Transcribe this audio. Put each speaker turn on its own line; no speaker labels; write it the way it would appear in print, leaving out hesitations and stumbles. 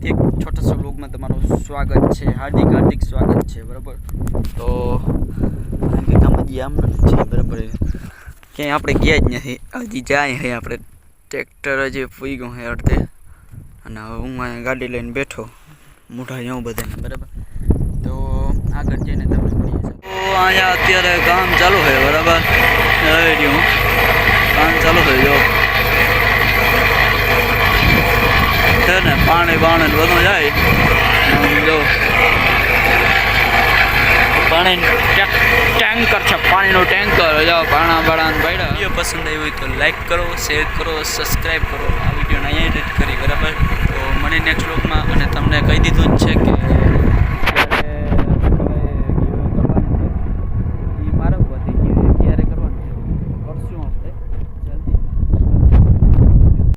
एक छोटा सा व्लॉग में तमाરું स्वागत છે हार्दिक स्वागत છે बराबर। तो કે કામ હજી આમ નથી બરાબર ક્યાંય આપણે ગયા જ નથી હજી જાય છે આપણે ટ્રેક્ટર હજી ફૂઈ ગયું છે અડધે અને હવે હું અહીંયા ગાડી લઈને બેઠો મોઢા જાઉં બધાને બરાબર। તો આગળ જઈને તમને મળીએ તો અહીંયા અત્યારે કામ ચાલુ છે બરાબર કામ ચાલુ છે જો है ने पानी बाणे बधु जाए जो पानी टैंकर है पानी नो टैंकर जाओ पाणा बाड़ा बैठा वीडियो पसंद आई हुई तो लाइक करो शेर करो सब्सक्राइब करो आ वीडियो अँ एडिट करी बराबर। तो मैंने नेक्स्ट व्लॉग में तमने कही दीधुं ज छे कि